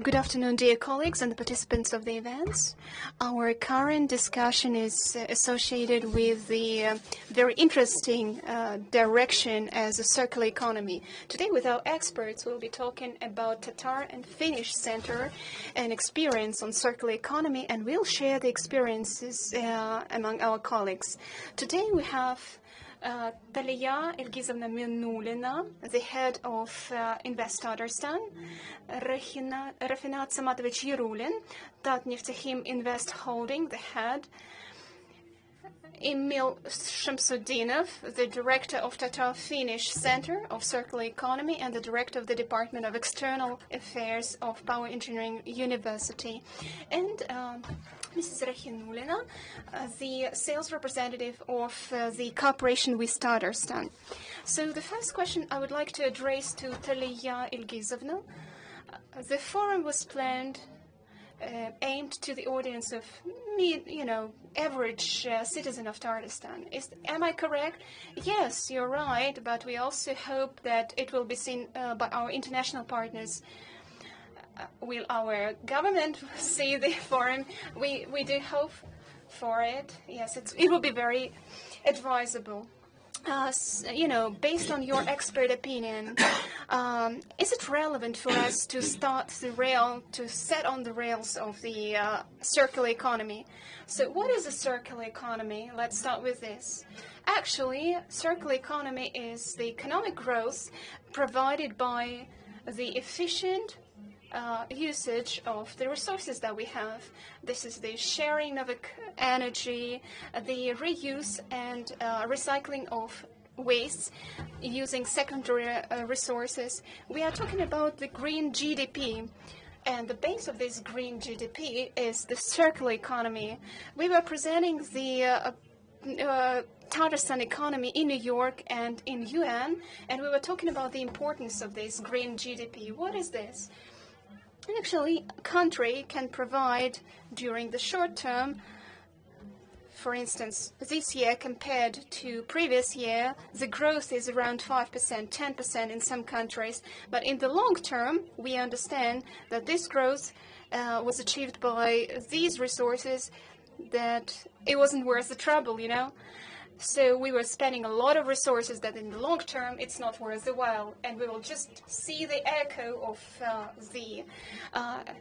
Good afternoon, dear colleagues and the participants of the events. Our current discussion is associated with the very interesting direction as a circular economy. Today, with our experts, we'll be talking about Tatar-and-Finnish Center and experience on circular economy, and we'll share the experiences among our colleagues. Today, we have Talia Elgizovna Minulina, the head of Invest Tatarstan, Rafinat Samatovich Yerulin, Tatneftekhim Invest Holding, the head, Emil Shamsudinov, the director of Tatar-Finnish Center of Circular Economy and the director of the Department of External Affairs of Power Engineering University, and Mrs. Rahinulina, the sales representative of the cooperation with Tatarstan. So the first question I would like to address to Talia Ilgizovna. The forum was planned, aimed to the audience of average citizen of Tatarstan. Am I correct? Yes, you're right, but we also hope that it will be seen by our international partners. Will our government see the forum? We do hope for it. Yes, it will be very advisable. Based on your expert opinion, is it relevant for us to set on the rails of the circular economy? So what is a circular economy? Let's start with this. Actually, circular economy is the economic growth provided by the efficient usage of the resources that we have. This is the sharing of energy, the reuse and recycling of waste using secondary resources. We are talking about the green GDP. And the base of this green GDP is the circular economy. We were presenting the Tatarstan economy in New York and in UN, and we were talking about the importance of this green GDP. What is this? Actually, a country can provide during the short term, for instance, this year compared to previous year, the growth is around 5%, 10% in some countries. But in the long term, we understand that this growth was achieved by these resources, that it wasn't worth the trouble, So we were spending a lot of resources that in the long term it's not worth the while, and we will just see the echo of the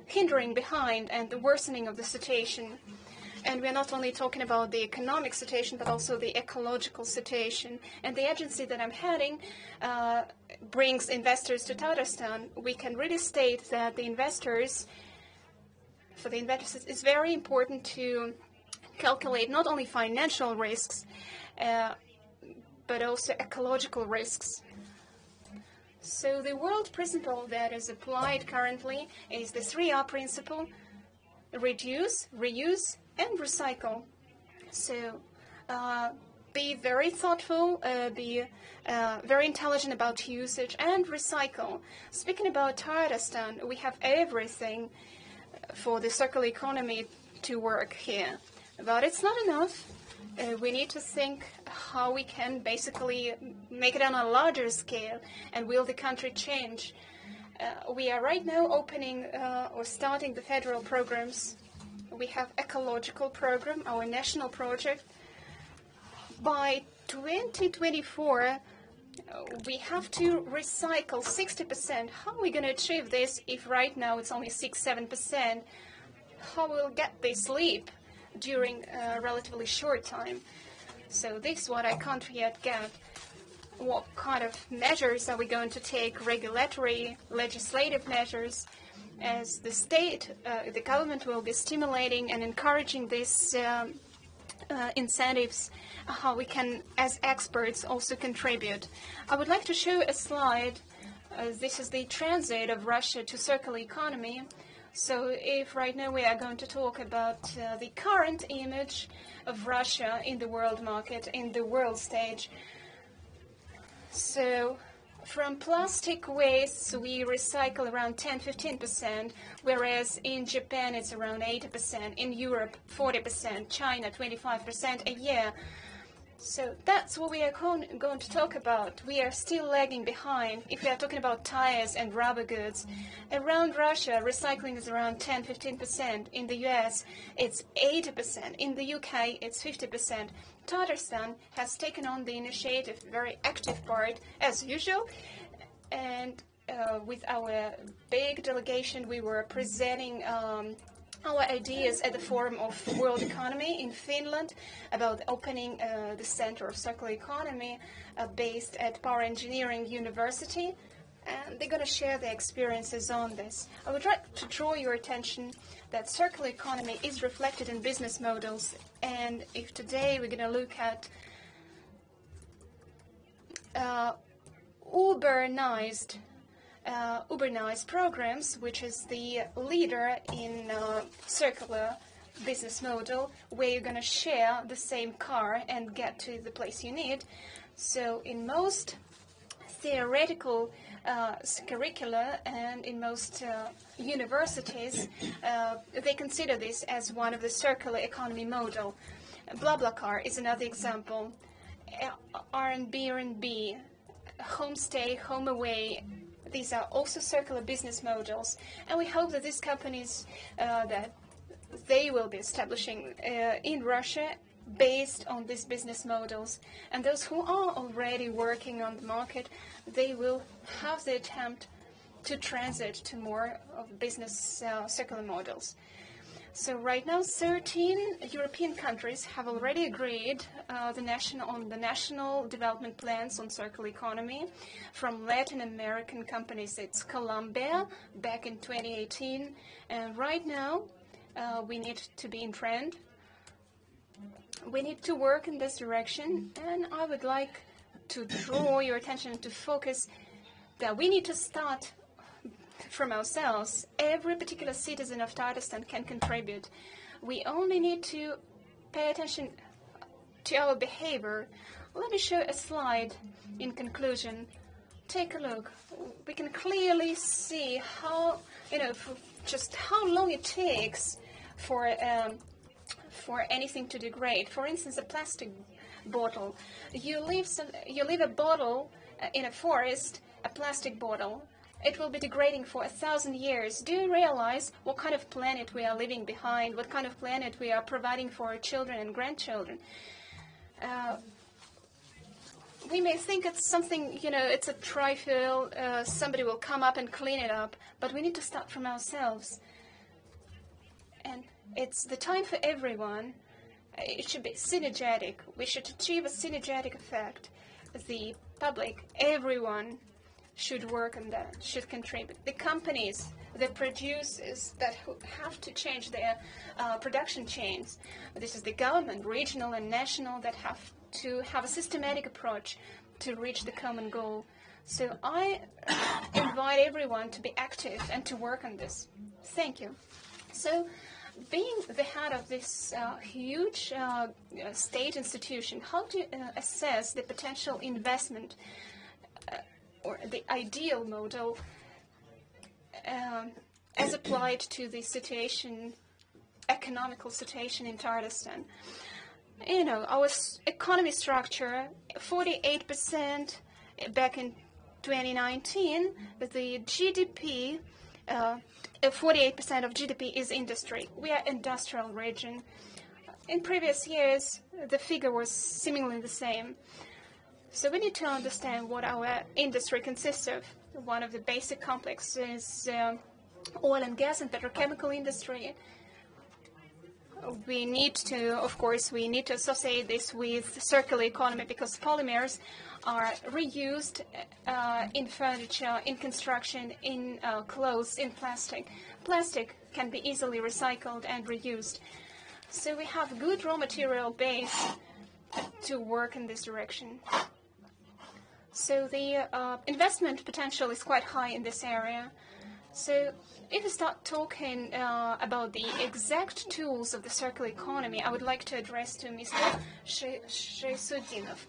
hindering behind and the worsening of the situation. And we're not only talking about the economic situation, but also the ecological situation. And the agency that I'm heading brings investors to Tatarstan. We can really state that for the investors, it's very important to calculate not only financial risks, but also ecological risks. So the world principle that is applied currently is the 3R principle: reduce, reuse, and recycle. So be very thoughtful, be very intelligent about usage, and recycle. Speaking about Tatarstan, we have everything for the circular economy to work here. But it's not enough. We need to think how we can basically make it on a larger scale, and will the country change? We are right now opening or starting the federal programs. We have ecological program, our national project. By 2024, we have to recycle 60%. How are we going to achieve this if right now it's only 6-7%? How will we get this leap during a relatively short time? So this is what I can't yet get. What kind of measures are we going to take? Regulatory, legislative measures, as the state, the government will be stimulating and encouraging these incentives, how we can, as experts, also contribute. I would like to show a slide. This is the transit of Russia to circular economy. So if right now we are going to talk about the current image of Russia in the world market, in the world stage. So from plastic waste, we recycle around 10-15%, whereas in Japan it's around 80%, in Europe 40%, China 25% a year. So that's what we are going to talk about. We are still lagging behind. If we are talking about tires and rubber goods, around Russia, recycling is around 10-15%. In the US, it's 80%. In the UK, it's 50%. Tatarstan has taken on the initiative, very active part, as usual. And with our big delegation, we were presenting our ideas at the Forum of World Economy in Finland about opening the Center of Circular Economy based at Power Engineering University. And they're going to share their experiences on this. I would like to draw your attention that circular economy is reflected in business models. And if today we're going to look at Ubernized programs, which is the leader in circular business model, where you're going to share the same car and get to the place you need. So in most theoretical curricula and in most universities, they consider this as one of the circular economy model. BlaBlaCar is another example. R&B, homestay, home away. These are also circular business models, and we hope that these companies that they will be establishing in Russia based on these business models, and those who are already working on the market, they will have the attempt to transit to more of business circular models. So right now, 13 European countries have already agreed on the national development plans on circular economy. From Latin American companies, it's Colombia back in 2018. And right now, we need to be in trend. We need to work in this direction. And I would like to draw your attention to focus that we need to start from ourselves. Every particular citizen of Tatarstan can contribute. We only need to pay attention to our behavior. Let me show a slide in conclusion. Take a look. We can clearly see how, just how long it takes for anything to degrade. For instance, a plastic bottle. You leave a bottle in a forest, a plastic bottle. It will be degrading for 1,000 years. Do you realize what kind of planet we are leaving behind? What kind of planet we are providing for our children and grandchildren? We may think it's something, it's a trifle, somebody will come up and clean it up, but we need to start from ourselves. And it's the time for everyone. It should be synergetic. We should achieve a synergetic effect. The public, everyone, should work on that, should contribute. The companies, the producers that have to change their production chains. This is the government, regional and national, that have to have a systematic approach to reach the common goal. So I invite everyone to be active and to work on this. Thank you. So being the head of this huge state institution, how to assess the potential investment or the ideal model as applied to the situation, economical situation in Tatarstan. Our economy structure, 48% back in 2019, the GDP, 48% of GDP is industry. We are industrial region. In previous years, the figure was seemingly the same. So we need to understand what our industry consists of. One of the basic complexes is oil and gas and petrochemical industry. We need to associate this with circular economy because polymers are reused in furniture, in construction, in clothes, in plastic. Plastic can be easily recycled and reused. So we have good raw material base to work in this direction. So the investment potential is quite high in this area. So if we start talking about the exact tools of the circular economy, I would like to address to Mr. Shesudinov.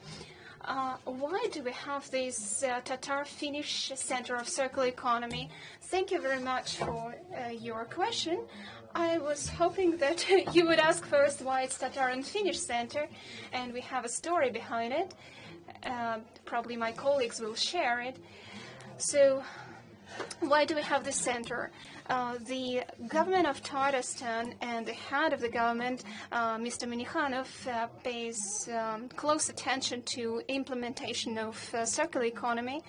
Why do we have this Tatar-Finnish Center of Circular Economy? Thank you very much for your question. I was hoping that you would ask first why it's Tatar-Finnish Center, and we have a story behind it. Probably my colleagues will share it. So, why do we have this center? The government of Tatarstan and the head of the government, Mr. Minikhanov, pays close attention to implementation of circular economy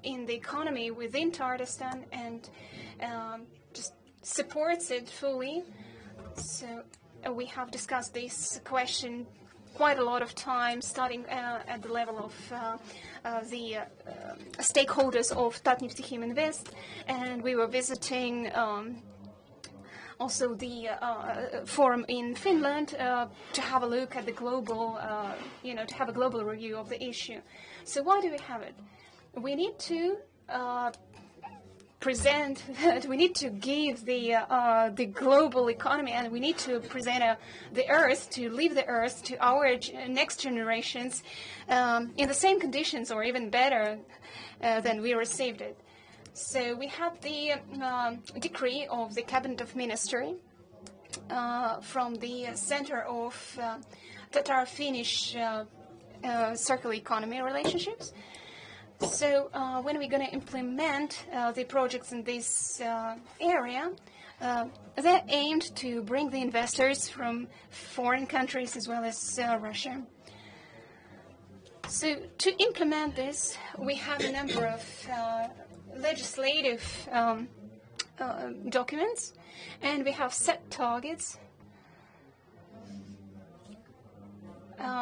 in the economy within Tatarstan, and just supports it fully. So we have discussed this question quite a lot of time, starting at the level of the stakeholders of Tatneftekhim Invest, and we were visiting also the forum in Finland to have a look at the global, to have a global review of the issue. So why do we have it? We need to present that we need to give the global economy, and we need to present the Earth, to leave the Earth to our next generations in the same conditions or even better than we received it. So we had the decree of the Cabinet of Ministry from the Center of Tatar-Finnish Circular Economy Relationships. So when we're going to implement the projects in this area, they're aimed to bring the investors from foreign countries as well as Russia. So to implement this, we have a number of legislative documents, and we have set targets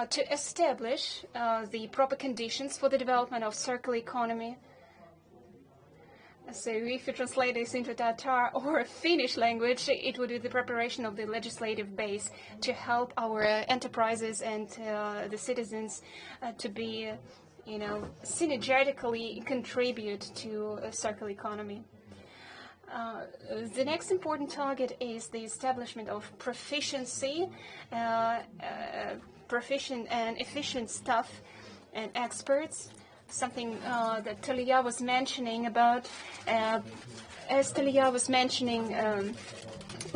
to establish the proper conditions for the development of circular economy. So if you translate this into Tatar or Finnish language, it would be the preparation of the legislative base to help our enterprises and the citizens to be, synergetically contribute to a circular economy. The next important target is the establishment of proficiency, proficient and efficient staff and experts, something that Talia was mentioning about. As Talia was mentioning,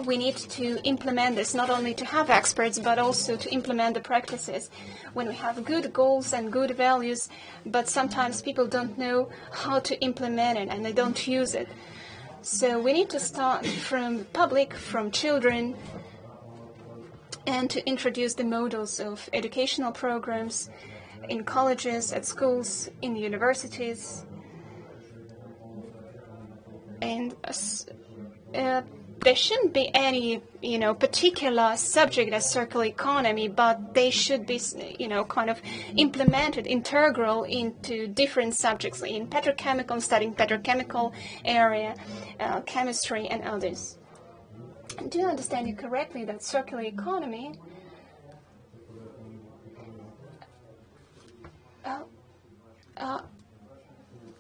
we need to implement this, not only to have experts, but also to implement the practices. When we have good goals and good values, but sometimes people don't know how to implement it and they don't use it. So we need to start from public, from children, and to introduce the models of educational programs in colleges, at schools, in universities. And there shouldn't be any, particular subject as circular economy, but they should be, kind of implemented integral into different subjects in petrochemical, studying petrochemical area, chemistry, and others. Do you understand you correctly that circular economy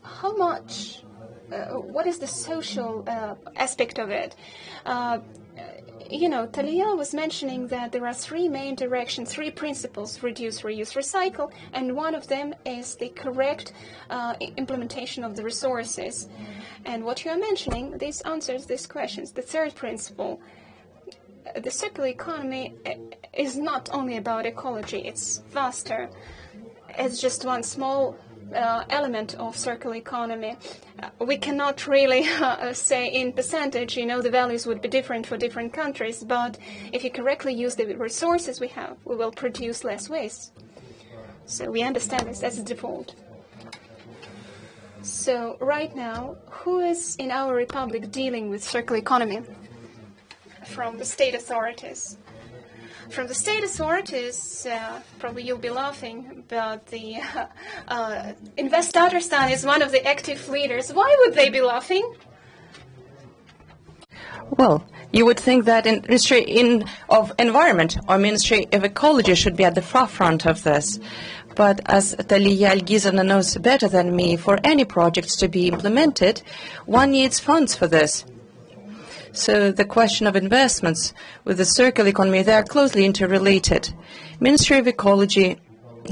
how much, what is the social aspect of it? Talia was mentioning that there are three main directions, three principles: reduce, reuse, recycle, and one of them is the correct implementation of the resources. And what you are mentioning, this answers these questions. The third principle, the circular economy is not only about ecology, it's vaster. It's just one small element of circular economy. We cannot really say in percentage, the values would be different for different countries, but if you correctly use the resources we have, we will produce less waste. So we understand this as a default. So right now, who is in our republic dealing with circular economy? From the state authorities. From the state authorities, probably you'll be laughing, but the Invest Tatarstan is one of the active leaders. Why would they be laughing? Well, you would think that in Ministry of Environment or Ministry of Ecology should be at the forefront of this. But as Talia Algizovna knows better than me, for any projects to be implemented, one needs funds for this. So the question of investments with the circular economy, they are closely interrelated. Ministry of Ecology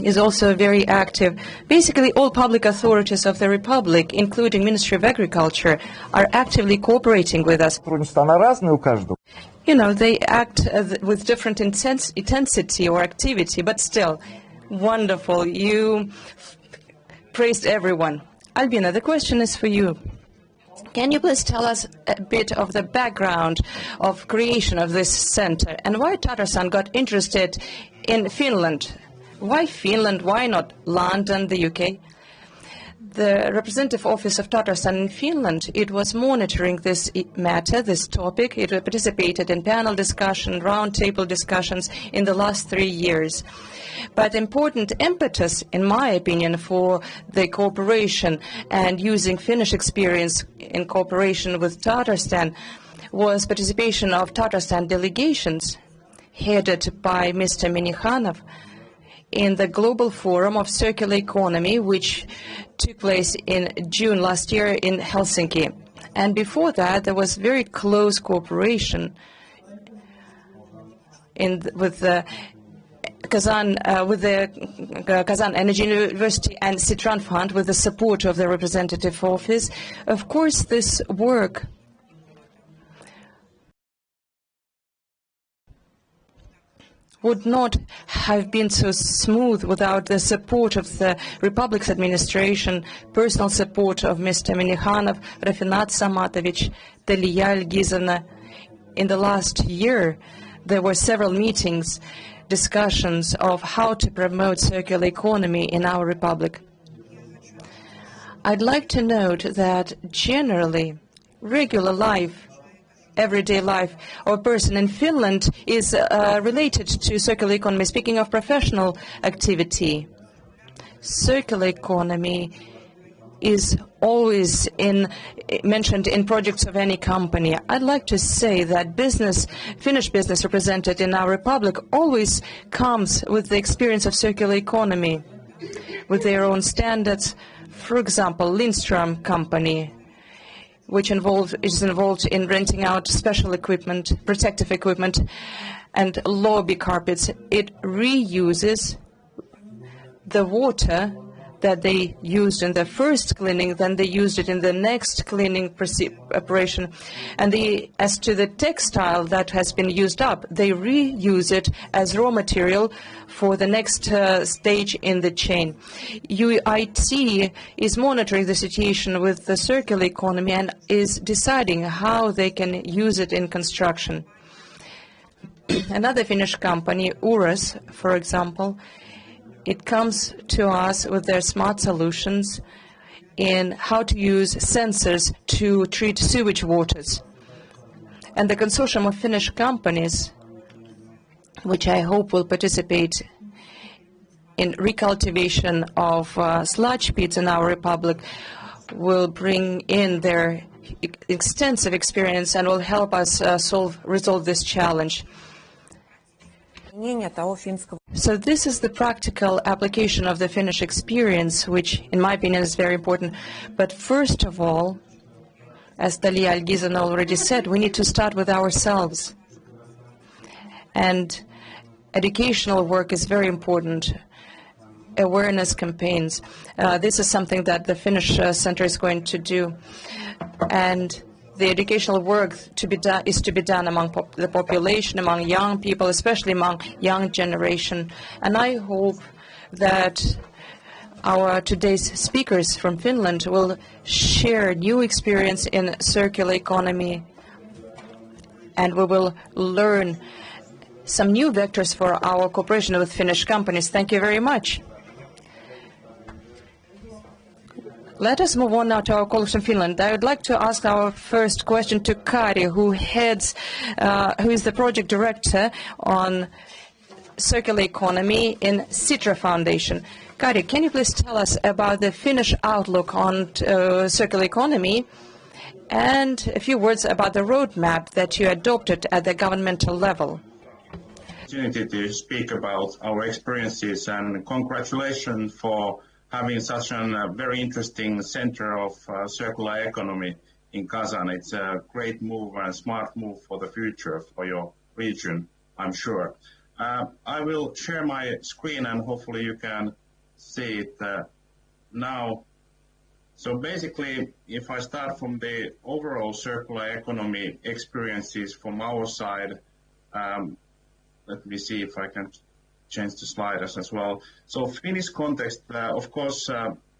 is also very active. Basically, all public authorities of the Republic, including Ministry of Agriculture, are actively cooperating with us. Она разная у каждого. You know, they act with different intensity or activity, but still, wonderful. You praised everyone. Albina, the question is for you. Can you please tell us a bit of the background of creation of this center and why Tatarstan got interested in Finland? Why Finland? Why not London, the UK? The representative office of Tatarstan in Finland, it was monitoring this matter, this topic. It participated in panel discussion, roundtable discussions in the last 3 years. But important impetus, in my opinion, for the cooperation and using Finnish experience in cooperation with Tatarstan was participation of Tatarstan delegations headed by Mr. Minikhanov in the Global Forum of Circular Economy, which took place in June last year in Helsinki. And before that, there was very close cooperation with the Kazan Energy University and Citran Fund with the support of the representative office. Of course, this work would not have been so smooth without the support of the Republic's administration, personal support of Mr. Minikhanov, Rafinat Samatovich, Taliya Algizovna. In the last year, there were several meetings, discussions of how to promote circular economy in our Republic. I'd like to note that generally, regular life, everyday life or person in Finland is related to circular economy. Speaking of professional activity, circular economy is always mentioned in projects of any company. I'd like to say that Finnish business represented in our republic always comes with the experience of circular economy, with their own standards. For example, Lindström company, which is involved in renting out special equipment, protective equipment, and lobby carpets. It reuses the water that they used in the first cleaning, then they used it in the next cleaning operation. And as to the textile that has been used up, they reuse it as raw material for the next stage in the chain. UIT is monitoring the situation with the circular economy and is deciding how they can use it in construction. Another Finnish company, Uras, for example, it comes to us with their smart solutions in how to use sensors to treat sewage waters. And the consortium of Finnish companies, which I hope will participate in recultivation of sludge pits in our republic, will bring in their extensive experience and will help us resolve this challenge. So this is the practical application of the Finnish experience, which, in my opinion, is very important. But first of all, as Taliya Algizovna already said, we need to start with ourselves. And educational work is very important. Awareness campaigns. This is something that the Finnish Center is going to do. And the educational work is to be done among the population, among young people, especially among young generation. And I hope that our today's speakers from Finland will share new experience in circular economy, and we will learn some new vectors for our cooperation with Finnish companies. Thank you very much. Let us move on now to our colleagues from Finland. I would like to ask our first question to Kari, who is the project director on circular economy in Sitra Foundation. Kari, can you please tell us about the Finnish outlook on circular economy and a few words about the roadmap that you adopted at the governmental level? Opportunity to speak about our experiences, and congratulations for having such a very interesting center of circular economy in Kazan. It's a great move and a smart move for the future for your region, I'm sure. I will share my screen and hopefully you can see it now. So basically, if I start from the overall circular economy experiences from our side, let me see if I can change the sliders as well. So Finnish context, of course,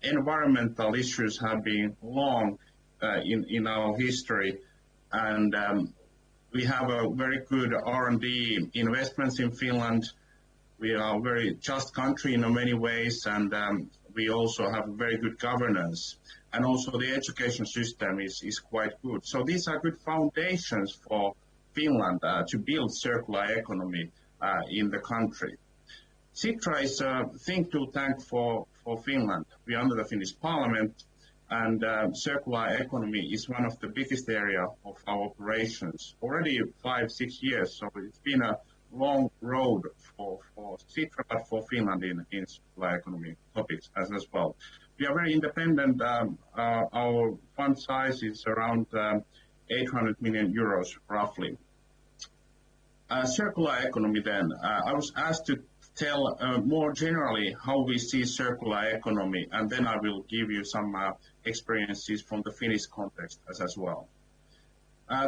environmental issues have been long in our history, and we have a very good R&D investments in Finland. We are a very just country in many ways, and we also have very good governance. And also the education system is quite good. So these are good foundations for Finland to build circular economy in the country. Sitra is a think tank for Finland. We are under the Finnish parliament, and circular economy is one of the biggest area of our operations. Already 5-6 years, so it's been a long road for Sitra, but for Finland in circular economy topics as well. We are very independent. Our fund size is around 800 million euros roughly. Circular economy then. I was asked to tell more generally how we see circular economy, and then I will give you some experiences from the Finnish context as well.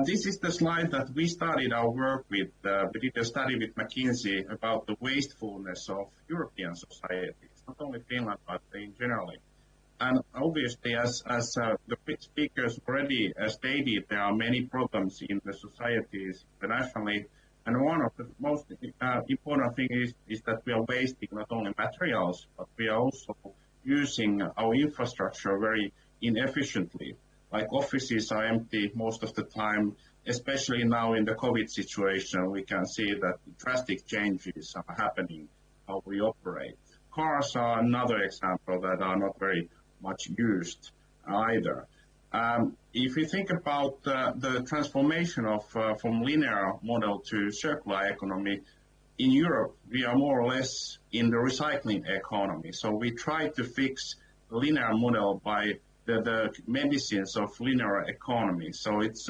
This is the slide that we started our work with. We did a study with McKinsey about the wastefulness of European societies, not only Finland, but in generally. And obviously, as the speakers already stated, there are many problems in the societies internationally. And one of the most important things is that we are wasting not only materials, but we are also using our infrastructure very inefficiently. Like offices are empty most of the time, especially now in the COVID situation, we can see that drastic changes are happening how we operate. Cars are another example that are not very much used either. If you think about the transformation of from linear model to circular economy, in Europe, we are more or less in the recycling economy. So we try to fix the linear model by the medicines of linear economy. So it's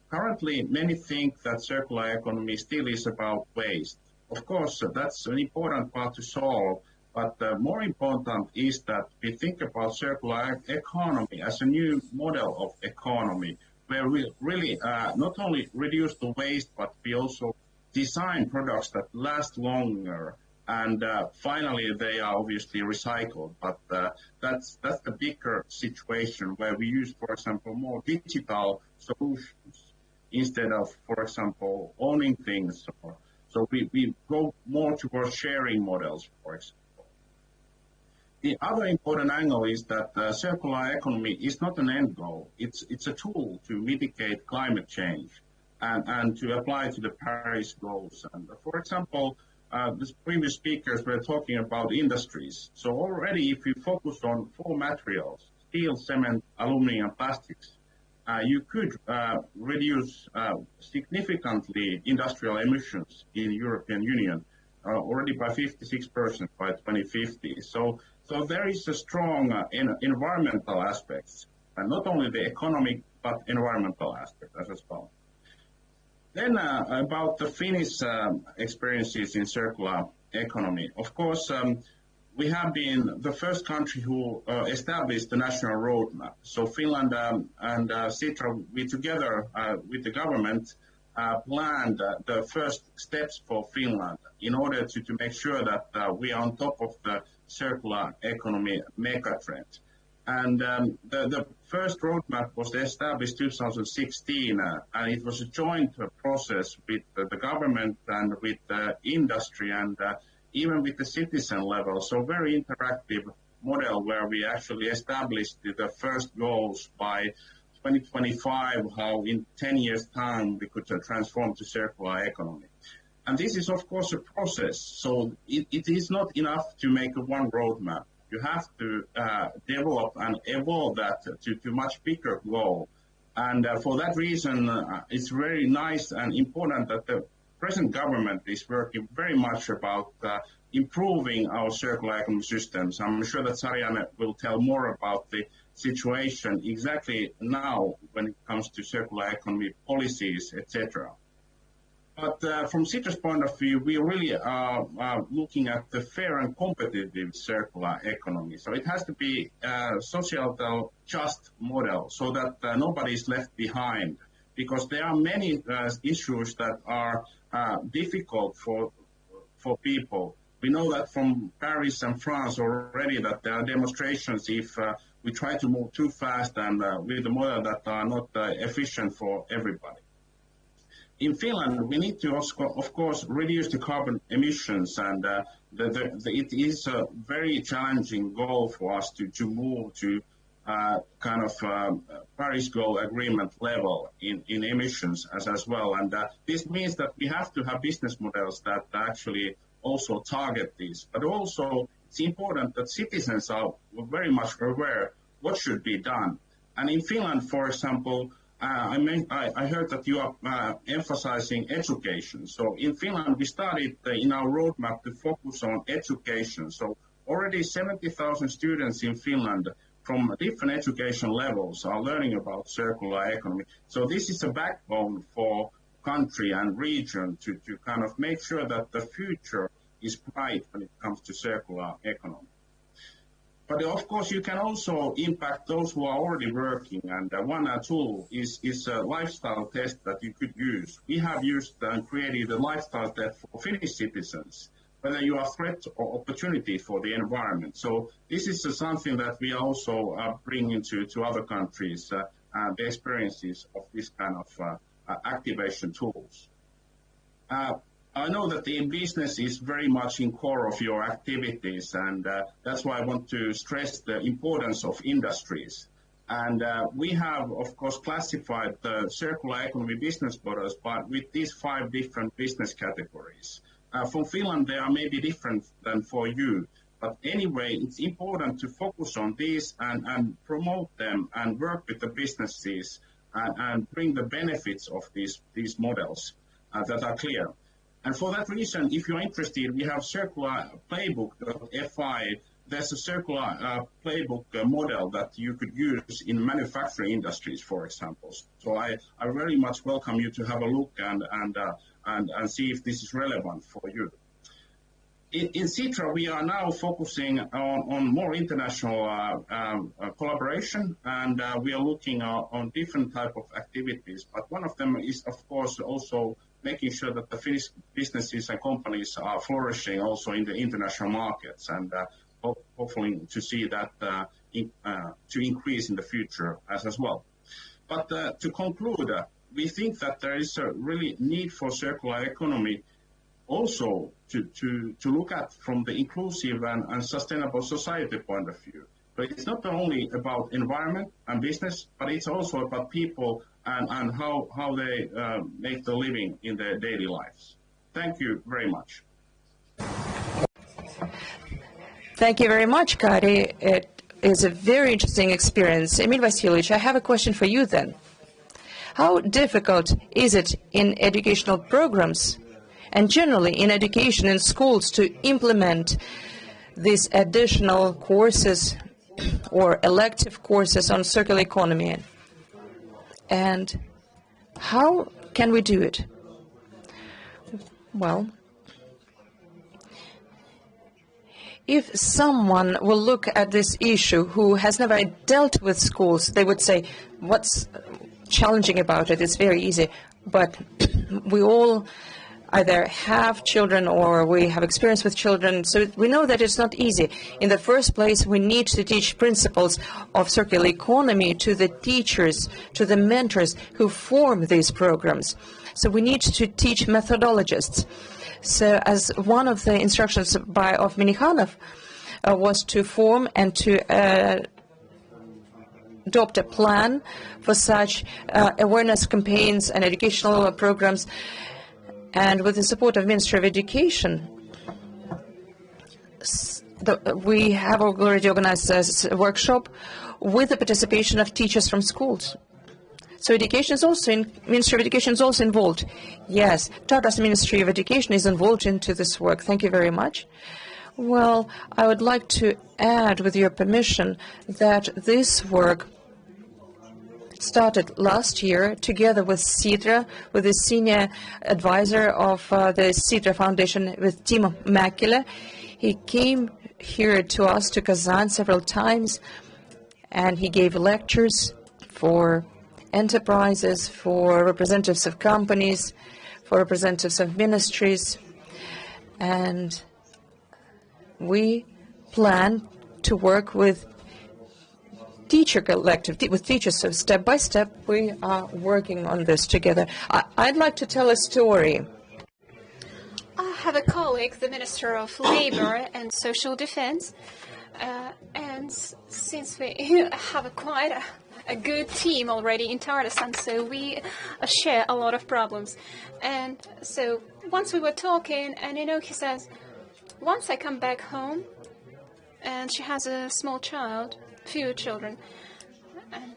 currently many think that circular economy still is about waste. Of course, that's an important part to solve. But more important is that we think about circular economy as a new model of economy, where we really not only reduce the waste, but we also design products that last longer. And finally, they are obviously recycled. But that's the bigger situation where we use, for example, more digital solutions instead of, for example, owning things. So we go more towards sharing models, for example. The other important angle is that circular economy is not an end goal. It's a tool to mitigate climate change and to apply to the Paris goals. And for example, the previous speakers were talking about industries. So already if you focus on 4 materials, steel, cement, aluminum, and plastics, you could reduce significantly industrial emissions in the European Union already by 56% by 2050. So there is a strong environmental aspects, and not only the economic, but environmental aspect as well. Then about the Finnish experiences in circular economy. Of course, we have been the first country who established the national roadmap. So Finland and Sitra, we together with the government planned the first steps for Finland in order to make sure that we are on top of the circular economy megatrend. And the first roadmap was established 2016, and it was a joint process with the government and with the industry and even with the citizen level. So very interactive model where we actually established the first goals by 2025, how in 10 years' time we could transform to circular economy. And this is, of course, a process. So it is not enough to make one roadmap. You have to develop and evolve that to much bigger goal. And for that reason, it's very nice and important that the present government is working very much about improving our circular economy systems. I'm sure that Sarjana will tell more about the situation exactly now when it comes to circular economy policies, etc. But from Citra's point of view, we really are looking at the fair and competitive circular economy. So it has to be a societal just model so that nobody is left behind, because there are many issues that are difficult for people. We know that from Paris and France already that there are demonstrations if we try to move too fast and with a model that are not efficient for everybody. In Finland, we need to, of course, reduce the carbon emissions, and it is a very challenging goal for us to move to kind of Paris Goal Agreement level in emissions as well. And this means that we have to have business models that actually also target this. But also, it's important that citizens are very much aware what should be done. And in Finland, for example, I heard that you are emphasizing education. So in Finland, we started in our roadmap to focus on education. So already 70,000 students in Finland from different education levels are learning about circular economy. So this is a backbone for country and region to kind of make sure that the future is bright when it comes to circular economy. But of course, you can also impact those who are already working, and one tool is a lifestyle test that you could use. We have used and created a lifestyle test for Finnish citizens, whether you are a threat or opportunity for the environment. So this is something that we also bring to other countries, the experiences of this kind of activation tools. I know that the business is very much in core of your activities, and that's why I want to stress the importance of industries. And we have, of course, classified the circular economy business models but with these 5 different business categories. For Finland, they are maybe different than for you. But anyway, it's important to focus on these and promote them and work with the businesses and bring the benefits of these models that are clear. And for that reason, if you're interested, we have circular playbook.fi. There's a circular playbook model that you could use in manufacturing industries, for example. So I very much welcome you to have a look and see if this is relevant for you. In Citra, we are now focusing on more international collaboration, and we are looking on different type of activities. But one of them is, of course, also making sure that the Finnish businesses and companies are flourishing also in the international markets, and hopefully to see that to increase in the future as well. But to conclude, we think that there is a really need for circular economy also to look at from the inclusive and sustainable society point of view. But it's not only about environment and business, but it's also about people and how they make the living in their daily lives. Thank you very much. Thank you very much, Kari. It is a very interesting experience. Emil Vasilyevich, I have a question for you then. How difficult is it in educational programs and generally in education in schools to implement these additional courses or elective courses on circular economy? And how can we do it? Well, if someone will look at this issue who has never dealt with schools, they would say, what's challenging about it? It's very easy. But we all either have children or we have experience with children, so we know that it's not easy. In the first place, we need to teach principles of circular economy to the teachers, to the mentors who form these programs. So we need to teach methodologists. So as one of the instructions of Minikhanov was to form and to adopt a plan for such awareness campaigns and educational programs. And with the support of Ministry of Education, we have already organized a workshop with the participation of teachers from schools. So education is also Ministry of Education is also involved. Yes, Tatarstan Ministry of Education is involved into this work. Thank you very much. Well, I would like to add, with your permission, that this work started last year together with Sidra, with the senior advisor of the Sidra Foundation, with Timo Mäkelä. He came here to us, to Kazan, several times, and he gave lectures for enterprises, for representatives of companies, for representatives of ministries, and we plan to work with teacher collective, with teachers. So step by step, we are working on this together. I'd like to tell a story. I have a colleague, the Minister of Labour and Social Defence, and since we have quite a good team already in Tatarstan, so we share a lot of problems. And so once we were talking, and he says, once I come back home, and she has a small child, few children, and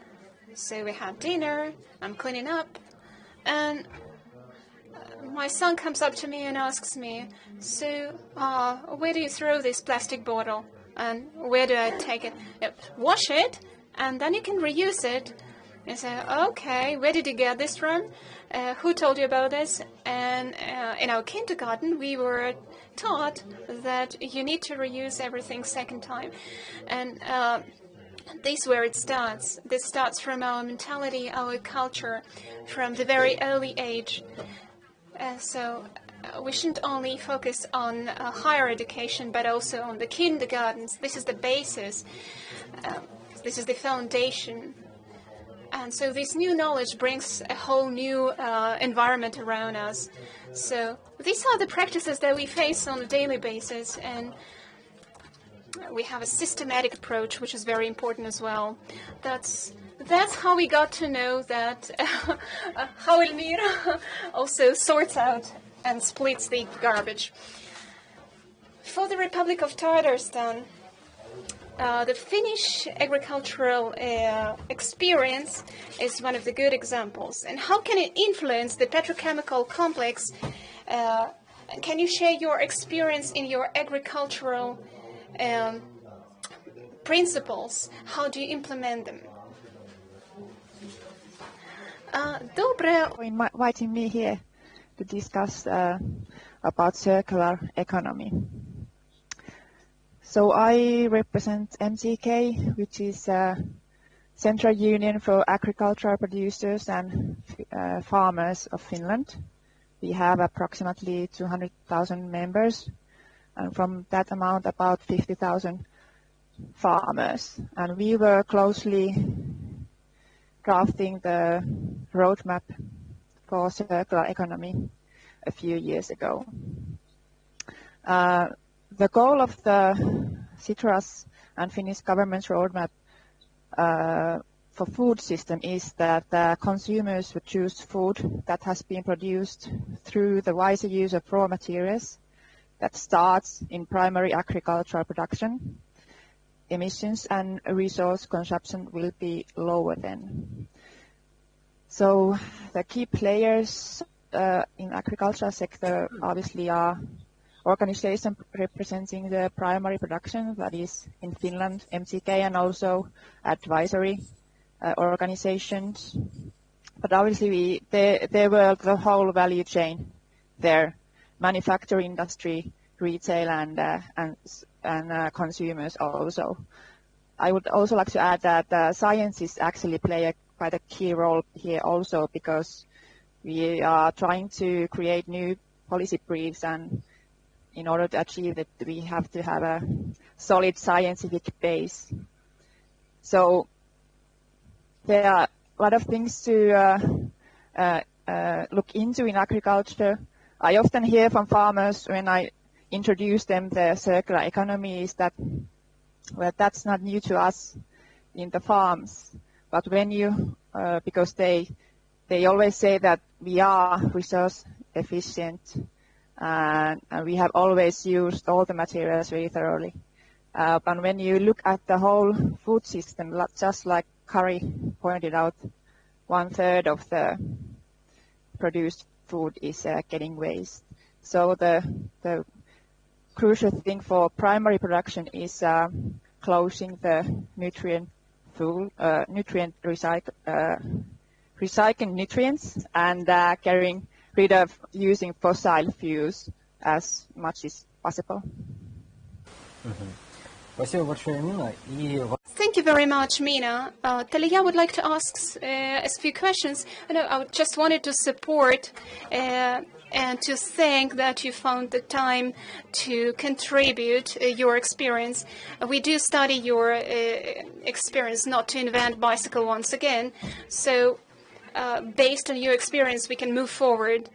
so we had dinner, I'm cleaning up, and my son comes up to me and asks me, so where do you throw this plastic bottle, and where do I take it? Wash it, and then you can reuse it. I say, okay, where did you get this from? Who told you about this? And in our kindergarten, we were taught that you need to reuse everything second time. And this is where it starts. This starts from our mentality, our culture, from the very early age. So we shouldn't only focus on higher education, but also on the kindergartens. This is the basis. This is the foundation. And so this new knowledge brings a whole new environment around us. So these are the practices that we face on a daily basis, and we have a systematic approach, which is very important as well. That's how we got to know that how Elmira also sorts out and splits the garbage. For the Republic of Tatarstan, the Finnish agricultural experience is one of the good examples. And how can it influence the petrochemical complex? Can you share your experience in your agricultural principles? How do you implement them? For inviting me here to discuss about circular economy. So I represent MCK, which is a Central Union for Agricultural Producers and Farmers of Finland. We have approximately 200,000 members, and from that amount, about 50,000 farmers. And we were closely drafting the roadmap for circular economy a few years ago. The goal of the Sitra's and Finnish government's roadmap for food system is that consumers would choose food that has been produced through the wiser use of raw materials that starts in primary agricultural production. Emissions and resource consumption will be lower then. So the key players in agricultural sector obviously are organizations representing the primary production, that is in Finland, MCK, and also advisory organizations. But obviously there were the whole value chain there, manufacturing industry, retail, and consumers also. I would also like to add that scientists actually play quite a key role here also, because we are trying to create new policy briefs, and in order to achieve that, we have to have a solid scientific base. So there are a lot of things to look into in agriculture. I often hear from farmers when I introduce them the circular economy is that, well, that's not new to us in the farms. But when you, because they always say that we are resource efficient, and we have always used all the materials very thoroughly. But when you look at the whole food system, just like Kari pointed out, 1/3 of the produced food is getting waste. So the crucial thing for primary production is closing the nutrient full recycling nutrients and getting rid of using fossil fuels as much as possible. Thank you very much, Mina. Talia would like to ask a few questions. I just wanted to support and to thank that you found the time to contribute your experience. We do study your experience, not to invent bicycle once again. So based on your experience, we can move forward.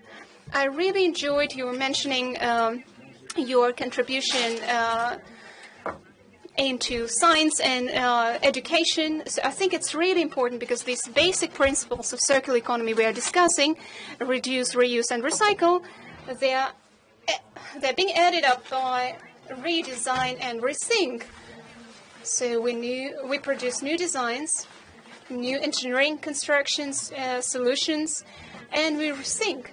I really enjoyed you mentioning your contribution into science and education. So I think it's really important because these basic principles of circular economy we are discussing, reduce, reuse, and recycle, they're being added up by redesign and rethink. So we produce new designs, new engineering constructions, solutions, and we rethink.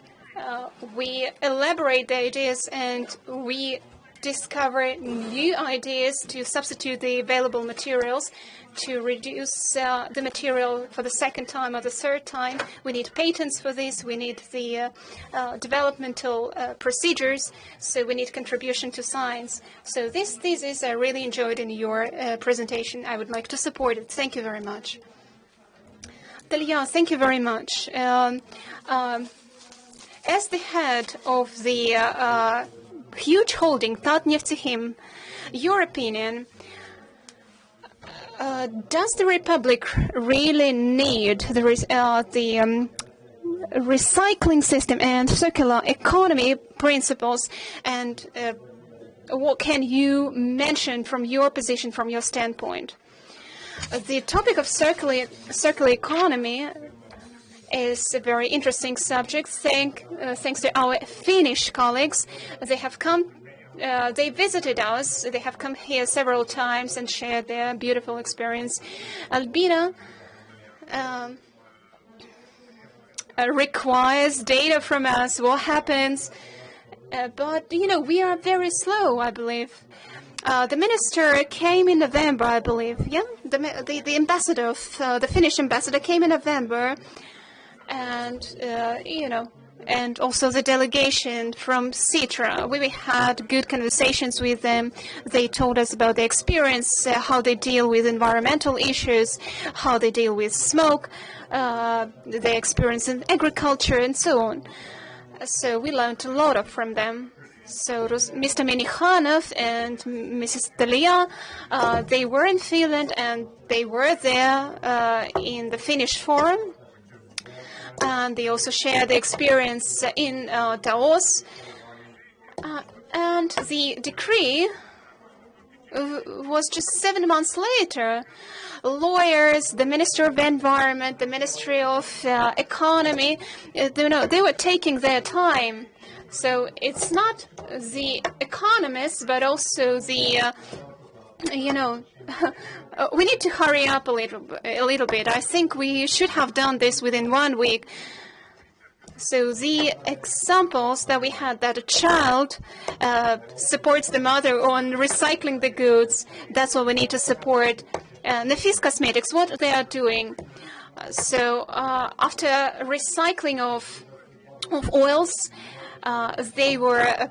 We elaborate the ideas and we discover new ideas to substitute the available materials, to reduce the material for the second time or the third time. We need patents for this. We need the developmental procedures. So we need contribution to science. So this thesis I really enjoyed in your presentation. I would like to support it. Thank you very much. Talia, thank you very much. As the head of the huge holding, Tatneft, your opinion, does the Republic really need the recycling system and circular economy principles? And what can you mention from your position, from your standpoint? The topic of circular economy is a very interesting subject. Thanks to our Finnish colleagues, they have come. They visited us. They have come here several times and shared their beautiful experience. Albina requires data from us. What happens? But we are very slow, I believe. The minister came in November, I believe. Yeah, the ambassador, the Finnish ambassador, came in November. And, and also the delegation from Citra. We had good conversations with them. They told us about their experience, how they deal with environmental issues, how they deal with smoke, their experience in agriculture, and so on. So we learned a lot from them. So it was Mr. Minikhanov and Mrs. Talia, they were in Finland and they were there in the Finnish forum. And they also shared the experience in Taos. And the decree was just 7 months later. Lawyers, the Minister of Environment, the Ministry of Economy, they were taking their time. So it's not the economists, but also the, we need to hurry up a little bit. I think we should have done this within 1 week. So the examples that we had, that a child supports the mother on recycling the goods, that's what we need to support. Nefis Cosmetics, what they are doing. So after recycling of oils, they were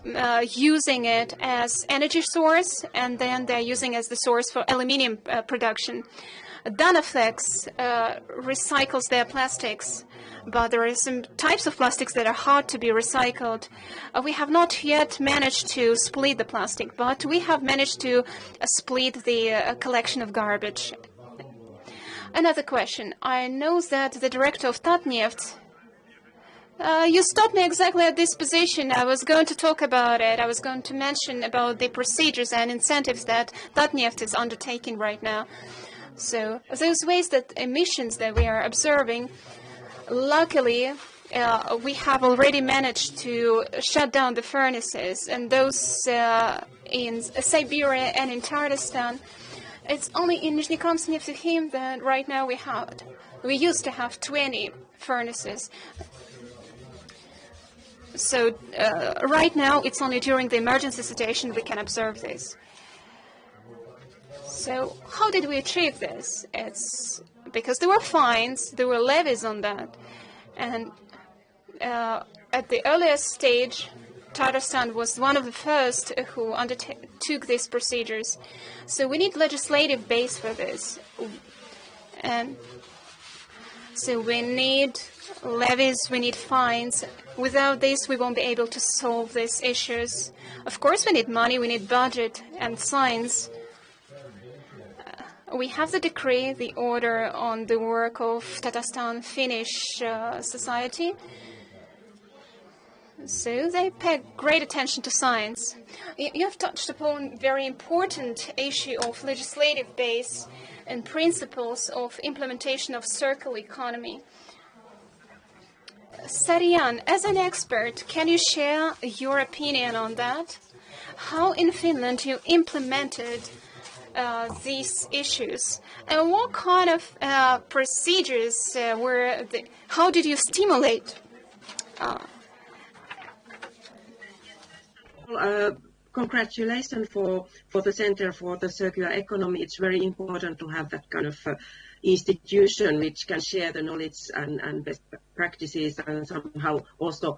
using it as energy source, and then they're using it as the source for aluminium production. Danaflex recycles their plastics, but there are some types of plastics that are hard to be recycled. We have not yet managed to split the plastic, but we have managed to split the collection of garbage. Another question. I know that the director of Tatneft, you stopped me exactly at this position. I was going to talk about it. I was going to mention about the procedures and incentives that Tatneft is undertaking right now. So those waste emissions that we are observing, luckily, we have already managed to shut down the furnaces, and those in Siberia and in Tatarstan. It's only in Nizhny Krasnoyarsk that right now we used to have 20 furnaces. So right now, it's only during the emergency situation we can observe this. So how did we achieve this? It's because there were fines, there were levies on that. And at the earliest stage, Tatarstan was one of the first who undertook these procedures. So we need legislative base for this. And so we need levies, we need fines. Without this, we won't be able to solve these issues. Of course, we need money, we need budget and science. We have the decree, the order on the work of Tatarstan-Finnish society. So they pay great attention to science. You have touched upon a very important issue of legislative base and principles of implementation of circular economy. Sarian, as an expert, can you share your opinion on that? How in Finland you implemented these issues, and what kind of procedures how did you stimulate? Congratulations for the Center for the Circular Economy. It's very important to have that kind of institution which can share the knowledge and best practices and somehow also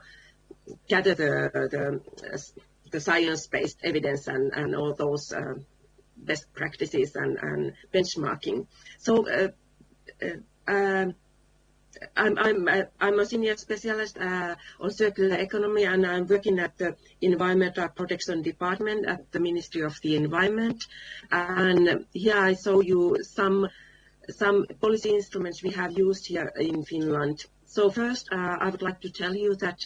gather the science-based evidence and all those best practices and benchmarking. So I'm a senior specialist on circular economy, and I'm working at the Environmental Protection Department at the Ministry of the Environment. And here I show you some policy instruments we have used here in Finland. So first, I would like to tell you that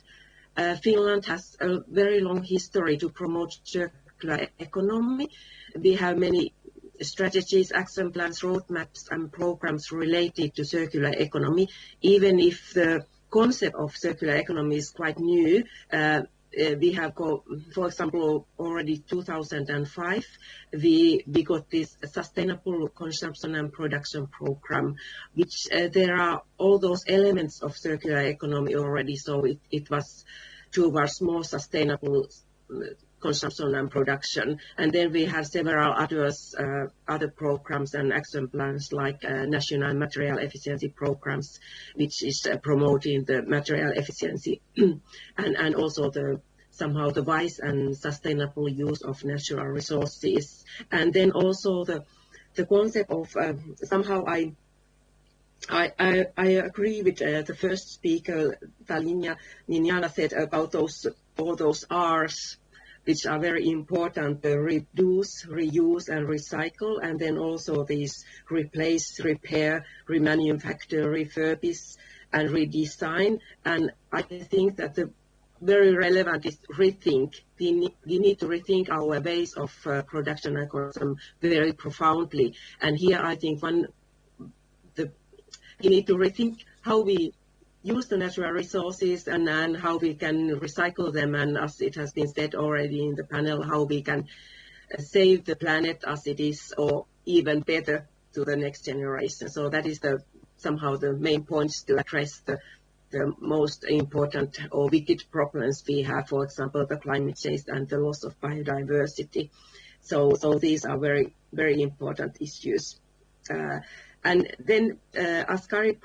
Finland has a very long history to promote circular economy. We have many strategies, action plans, roadmaps, and programs related to circular economy. Even if the concept of circular economy is quite new, we have, for example, already 2005, we got this sustainable consumption and production program, which there are all those elements of circular economy already. So it was towards more sustainable consumption and production. And then we have several other programs and action plans like national material efficiency programs, which is promoting the material efficiency and also somehow the wise and sustainable use of natural resources. And then also the concept of somehow I agree with the first speaker, Ninjana said about all those R's, which are very important: reduce, reuse, and recycle, and then also these replace, repair, remanufacture, refurbish, and redesign. And I think that the very relevant is rethink. We need to rethink our ways of production and consumption very profoundly. And here I think we need to rethink how we use the natural resources and how we can recycle them, and as it has been said already in the panel, how we can save the planet as it is, or even better to the next generation. So that is somehow the main points to address the most important or wicked problems we have, for example, the climate change and the loss of biodiversity. So these are very, very important issues. And then as Kari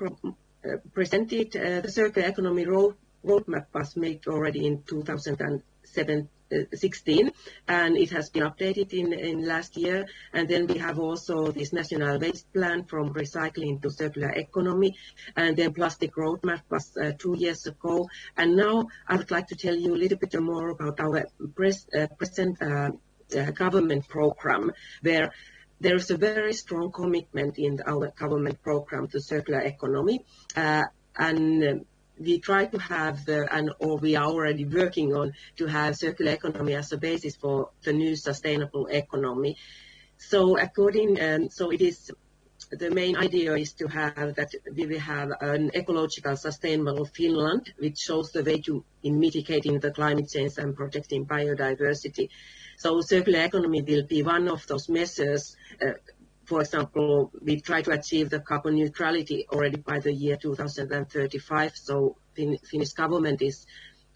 presented, the circular economy roadmap was made already in 2016, and it has been updated in last year. And then we have also this national waste plan from recycling to circular economy, and then plastic roadmap was 2 years ago. And now I would like to tell you a little bit more about our present government program, where there is a very strong commitment in our government program to circular economy, and we try to have or we are already working on to have circular economy as a basis for the new sustainable economy. So it is the main idea is to have that we will have an ecological sustainable Finland, which shows the way in mitigating the climate change and protecting biodiversity. So circular economy will be one of those measures. For example, we try to achieve the carbon neutrality already by the year 2035. So Finnish government is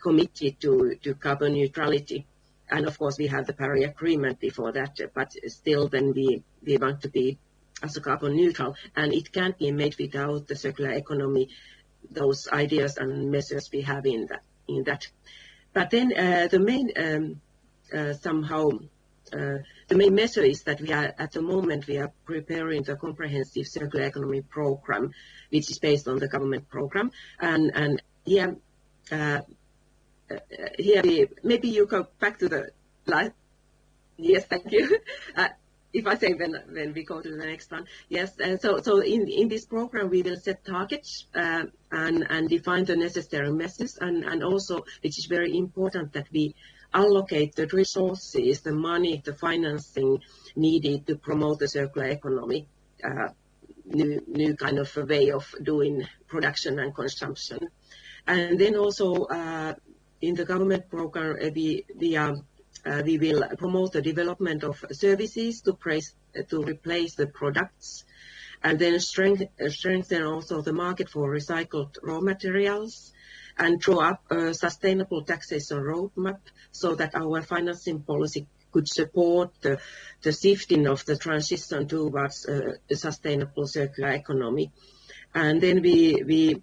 committed to carbon neutrality. and of course we have the Paris Agreement before that, but still then we want to be as a carbon neutral, and it can't be made without the circular economy, those ideas and measures we have in that. But then the main the main measure is that we are at the moment we are preparing the comprehensive circular economy program, which is based on the government program, and here maybe you go back to the slide. Yes, thank you. If I say when we go to the next one, yes. So in this program we will set targets and define the necessary measures, and also, which is very important, that we allocate the resources, the money, the financing needed to promote the circular economy, new kind of a way of doing production and consumption. And then also in the government program, we will promote the development of services to replace the products, and then strengthen also the market for recycled raw materials, and draw up a sustainable taxation roadmap so that our financing policy could support the shifting of the transition towards a sustainable circular economy. And then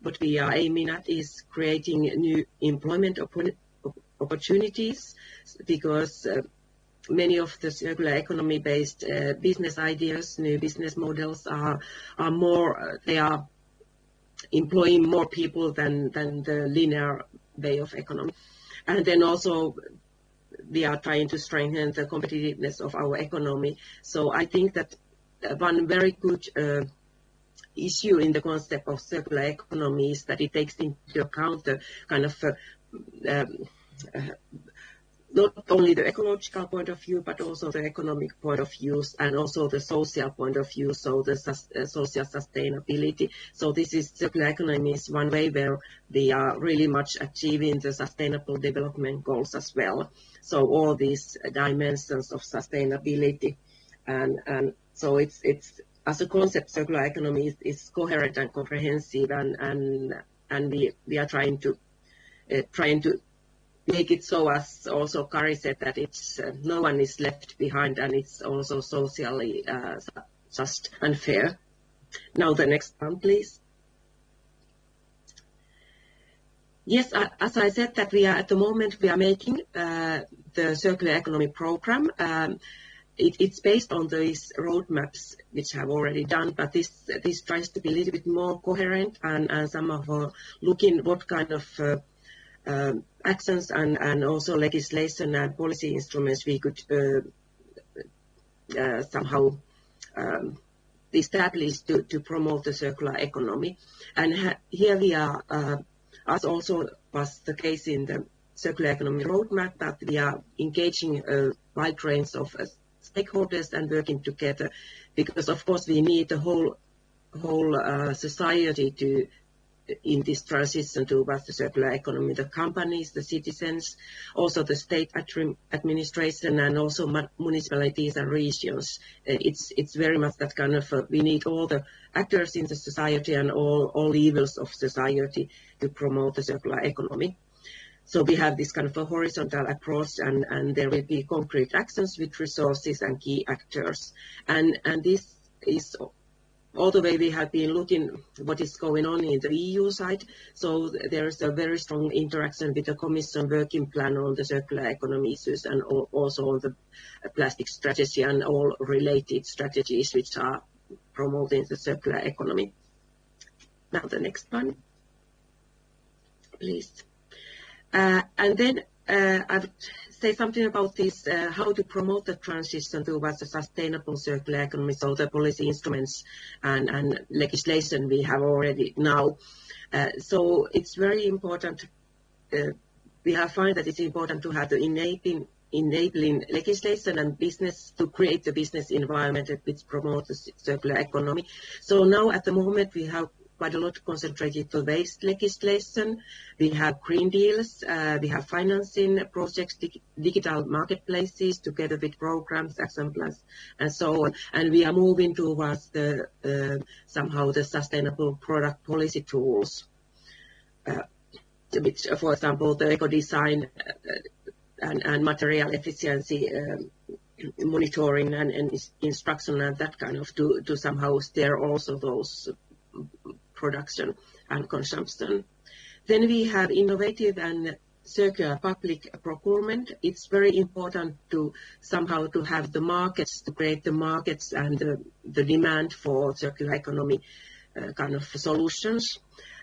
what we are aiming at is creating new employment opportunities, because many of the circular economy based business ideas, new business models are employing more people than the linear way of economy. And then also we are trying to strengthen the competitiveness of our economy. So I think that one very good issue in the concept of circular economy is that it takes into account the kind of not only the ecological point of view, but also the economic point of view, and also the social point of view, so the social sustainability. So this is circular economy is one way where we are really much achieving the sustainable development goals as well. So all these dimensions of sustainability, and so it's as a concept, circular economy is coherent and comprehensive, and we are trying to make it so, as also Kari said, that it's no one is left behind, and it's also socially just and fair. Now the next one, please. Yes, as I said, that we are at the moment we are making the circular economy program. It's based on these roadmaps which have already done, but this tries to be a little bit more coherent, and some of looking what kind of actions and also legislation and policy instruments we could somehow establish to promote the circular economy. And here we are, as also was the case in the circular economy roadmap, that we are engaging a wide range of stakeholders and working together, because of course we need the whole society to in this transition towards the circular economy, the companies, the citizens, also the state administration, and also municipalities and regions. It's very much that kind of, we need all the actors in the society and all levels of society to promote the circular economy. So we have this kind of a horizontal approach, and there will be concrete actions with resources and key actors. And this is all the way we have been looking what is going on in the EU side. So there is a very strong interaction with the Commission working plan on the circular economy issues, and also on the plastic strategy and all related strategies which are promoting the circular economy. Now the next one, please. And then I would say something about this, how to promote the transition towards a sustainable circular economy, so the policy instruments and legislation we have already now. So it's very important, we have found that it's important to have the enabling legislation and business to create the business environment which promotes the circular economy. So now at the moment we have quite a lot concentrated to waste legislation. We have green deals, we have financing projects, digital marketplaces together with programs, action plans, and so on. And we are moving towards the somehow the sustainable product policy tools, which, for example, the eco design and material efficiency monitoring and instruction and that kind of to somehow steer also those production and consumption. Then we have innovative and circular public procurement. It's very important to somehow to have the markets, to create the markets and the demand for circular economy kind of solutions.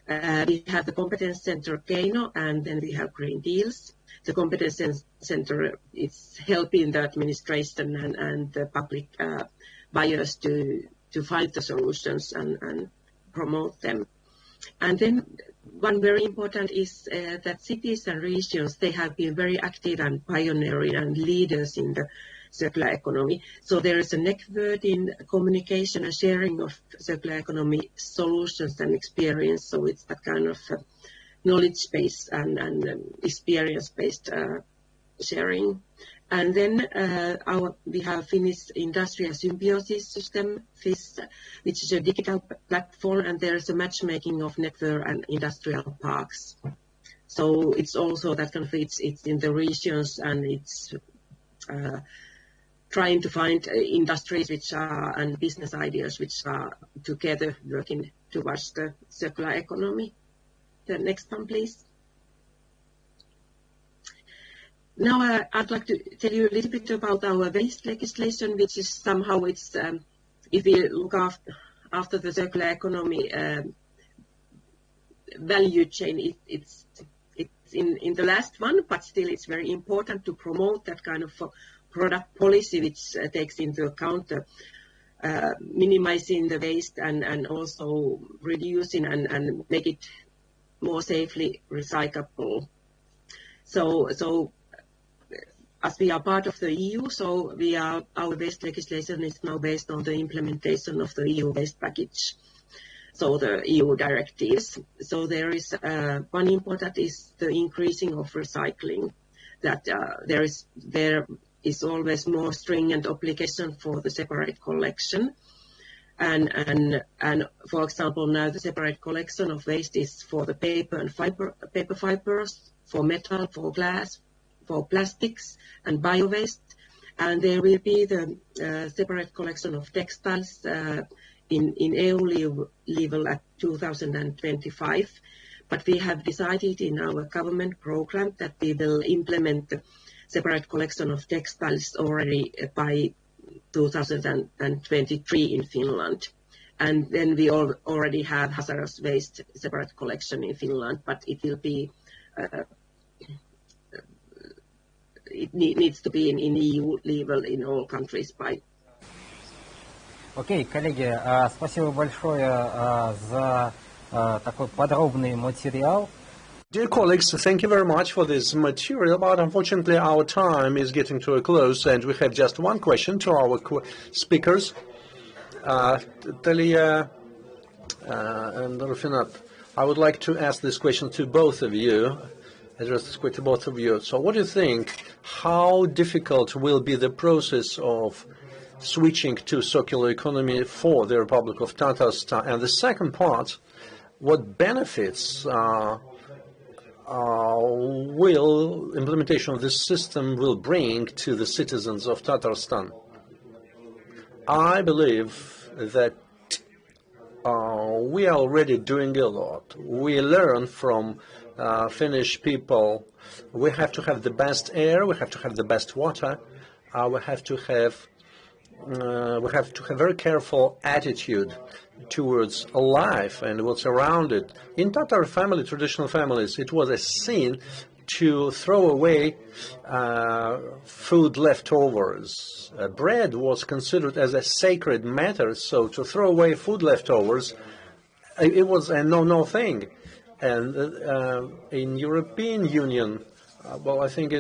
We have the competence center Keino, and then we have Green Deals. The competence center is helping the administration and the public buyers to find the solutions and promote them. And then one very important is that cities and regions, they have been very active and pioneering and leaders in the circular economy. So there is a network in communication and sharing of circular economy solutions and experience. So it's that kind of knowledge-based and experience-based sharing. And then we have Finnish Industrial Symbiosis System, FIS, which is a digital platform, and there is a matchmaking of network and industrial parks. So it's also that kind of it's in the regions, and it's trying to find industries which are and business ideas which are together working towards the circular economy. The next one, please. Now I'd like to tell you a little bit about our waste legislation, which is somehow it's if we look after the circular economy value chain, it's in the last one, but still it's very important to promote that kind of product policy which takes into account minimizing the waste and also reducing and make it more safely recyclable. So as we are part of the EU, so our waste legislation is now based on the implementation of the EU waste package, so the EU directives. So there is one important is the increasing of recycling, that there is always more stringent obligation for the separate collection. And for example, now the separate collection of waste is for the paper fibers, for metal, for glass, for plastics and bio-waste. And there will be the separate collection of textiles in EU level at 2025. But we have decided in our government program that we will implement the separate collection of textiles already by 2023 in Finland. And then we already have hazardous waste separate collection in Finland, but it will be it needs to be in EU level in all countries by. Окей, коллеги, спасибо большое за такой подробный материал. Dear colleagues, thank you very much for this material, but unfortunately our time is getting to a close and we have just one question to our speakers. Talia and Rufinat, I would like to ask this question to both of you, address this question to both of you. So what do you think, how difficult will be the process of switching to circular economy for the Republic of Tatarstan? And the second part, what benefits will implementation of this system will bring to the citizens of Tatarstan? I believe that we are already doing a lot. We learn from Finnish people. We have to have the best air, we have to have the best water, we have to have very careful attitude towards life and what's around it. In Tatar family, traditional families, it was a sin to throw away food leftovers. Bread was considered as a sacred matter, so to throw away food leftovers, it was a no thing. And in European Union, well, I think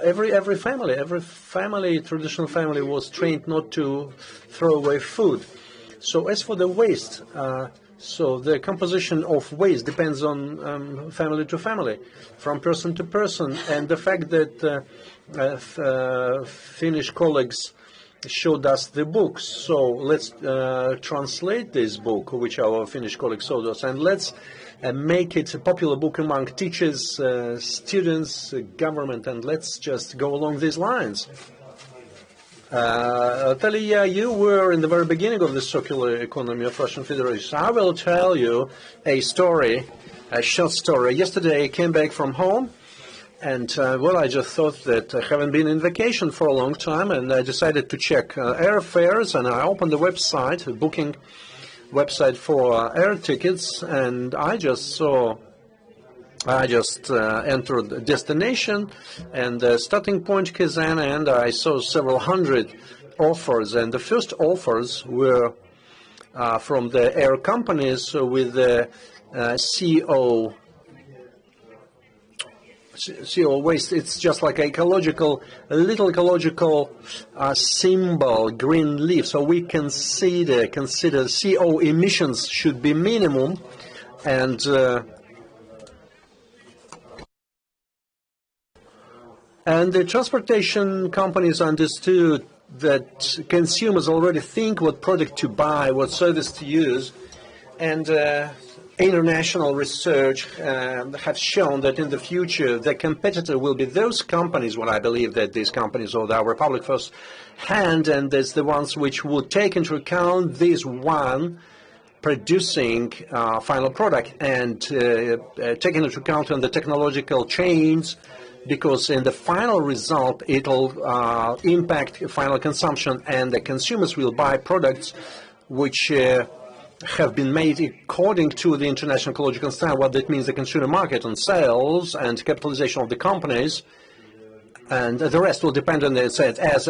every family, traditional family was trained not to throw away food. So as for the waste, so the composition of waste depends on family to family, from person to person, and the fact that Finnish colleagues showed us the book. So let's translate this book, which our Finnish colleague showed us, and let's make it a popular book among teachers, students, government, and let's just go along these lines. Talia, you were in the very beginning of the circular economy of Russian Federation. I will tell you a story, a short story. Yesterday I came back from home, and well, I just thought that I haven't been in vacation for a long time, and I decided to check airfares, and I opened the website, a booking website for air tickets, and I just entered the destination and the starting point Kazan, and I saw several hundred offers, and the first offers were from the air companies with the CO waste. It's just like a little ecological symbol, green leaf. So we consider CO emissions should be minimum, and the transportation companies understood that consumers already think what product to buy, what service to use, and international research have shown that in the future the competitor will be those companies, what I believe that these companies or the Republic first hand, and there's the ones which would take into account this one producing final product and taking into account on the technological chains, because in the final result it'll impact final consumption, and the consumers will buy products which have been made according to the international ecological standard. What that means, the consumer market and sales and capitalization of the companies, and the rest will depend on it. As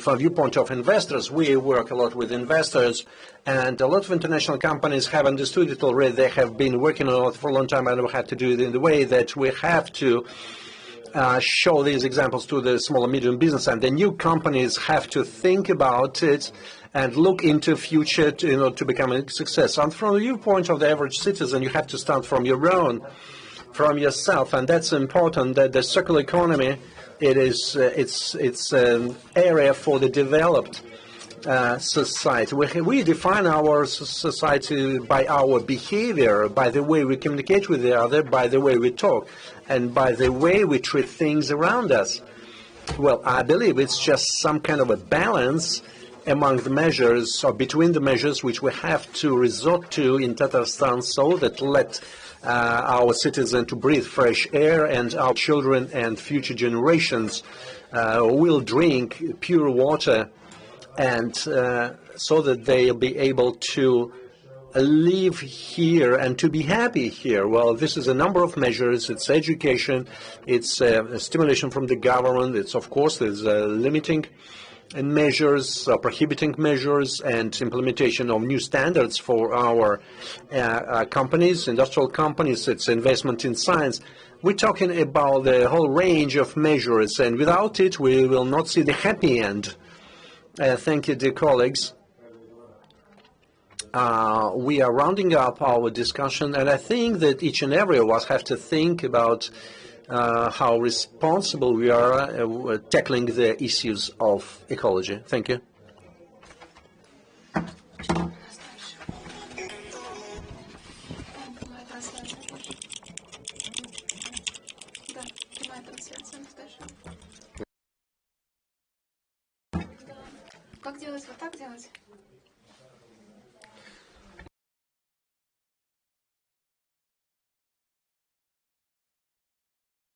from viewpoint of investors, we work a lot with investors, and a lot of international companies have understood it already. They have been working on it for a long time, and we have to do it in the way that we have to show these examples to the small and medium business, and the new companies have to think about it and look into future to become a success. And from the viewpoint of the average citizen, you have to start from yourself, and that's important. That the circular economy, it's an area for the developed society. We define our society by our behavior, by the way we communicate with the other, by the way we talk, and by the way we treat things around us. Well, I believe it's just some kind of a balance among the measures, or between the measures, which we have to resort to in Tatarstan, so that let our citizens to breathe fresh air, and our children and future generations will drink pure water, and so that they'll be able to live here and to be happy here. Well, this is a number of measures. It's education, it's a stimulation from the government, it's of course there's limiting measures, prohibiting measures, and implementation of new standards for our companies, industrial companies. It's investment in science. We're talking about the whole range of measures, and without it we will not see the happy end. Thank you, dear colleagues. We are rounding up our discussion, and I think that each and every of us have to think about how responsible we are tackling the issues of ecology. Thank you. Как делать? Вот так делать?